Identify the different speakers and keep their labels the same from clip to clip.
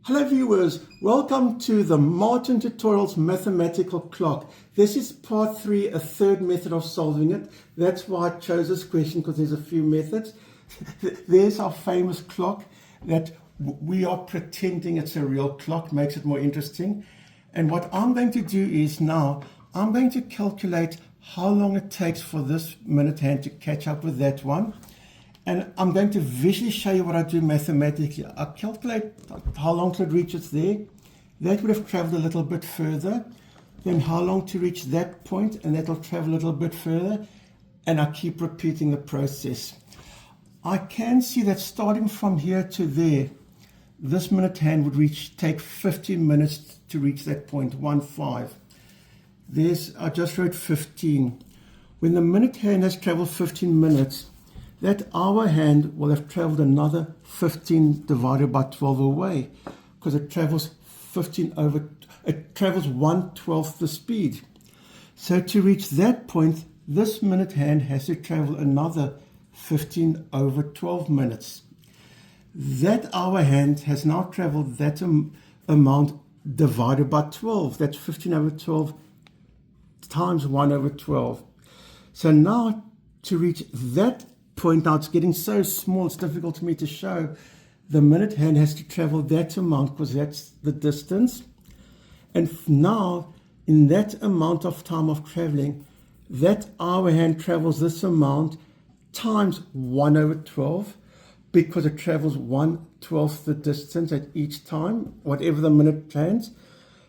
Speaker 1: Hello viewers, welcome to the Martin Tutorials Mathematical Clock. This is part 3, a third method of solving it. That's why I chose this question, because there's a few methods. There's our famous clock that we are pretending it's a real clock, makes it more interesting. And what I'm going to do is now, I'm going to calculate how long it takes for this minute hand to catch up with that one. And I'm going to visually show you what I do mathematically. I calculate how long till it reaches there. That would have traveled a little bit further. Then how long to reach that point, and that'll travel a little bit further. And I keep repeating the process. I can see that starting from here to there, this minute hand would take 15 minutes to reach that point, 1-5. I just wrote 15. When the minute hand has traveled 15 minutes, that hour hand will have traveled another 15 divided by 12 away, because it travels 1/12 the speed. So to reach that point, this minute hand has to travel another 15 over 12 minutes. That hour hand has now traveled that amount divided by 12. That's 15 over 12 times 1 over 12. So now to reach that point, now it's getting so small, it's difficult for me to show. The minute hand has to travel that amount, because that's the distance. And now, in that amount of time of traveling, that hour hand travels this amount times 1 over 12, because it travels 1/12 the distance at each time, whatever the minute hands.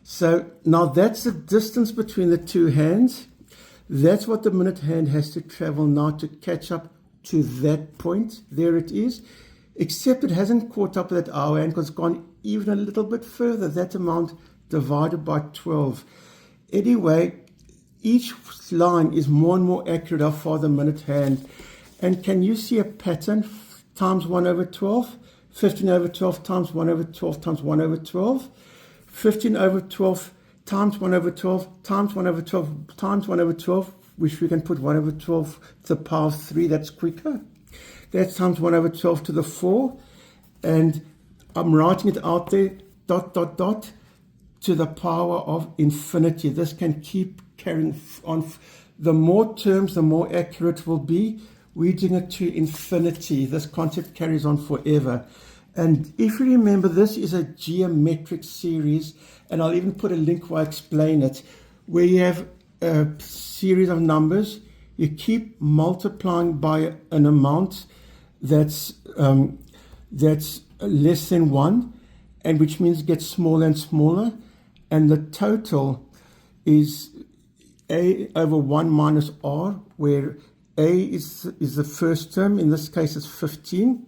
Speaker 1: So now that's the distance between the two hands. That's what the minute hand has to travel now to catch up to that point. There it is, except it hasn't caught up with that hour hand, because it's gone even a little bit further, that amount divided by 12. Anyway, each line is more and more accurate how far the minute hand. And can you see a pattern? Times 1 over 12, 15 over 12 times 1 over 12 times 1 over 12, 15 over 12 times 1 over 12 times 1 over 12 times 1 over 12, which we can put 1 over 12 to the power of 3, that's quicker. That's times 1 over 12 to the 4, and I'm writing it out there, dot, dot, dot, to the power of infinity. This can keep carrying on. The more terms, the more accurate it will be. We're doing it to infinity. This concept carries on forever. And if you remember, this is a geometric series, and I'll even put a link where I explain it, where you have a series of numbers. You keep multiplying by an amount that's less than 1, and which means it gets smaller and smaller, and the total is a over 1 minus r, where a is the first term. In this case it's 15,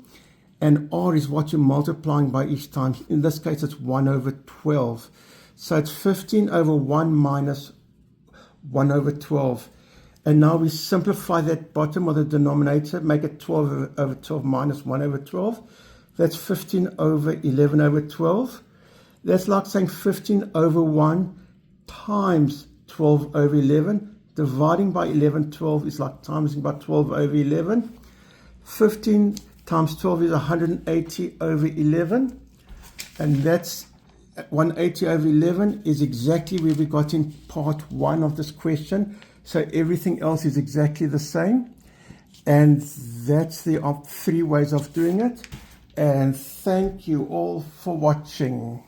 Speaker 1: and r is what you're multiplying by each time. In this case it's 1 over 12. So it's 15 over 1 minus 1 over 12. And now we simplify that bottom of the denominator, make it 12 over 12 minus 1 over 12. That's 15 over 11 over 12. That's like saying 15 over 1 times 12 over 11. Dividing by 11, 12 is like timesing by 12 over 11. 15 times 12 is 180 over 11. And that's 180 over 11 is exactly where we got in part 1 of this question. So everything else is exactly the same. And that's the 3 ways of doing it. And thank you all for watching.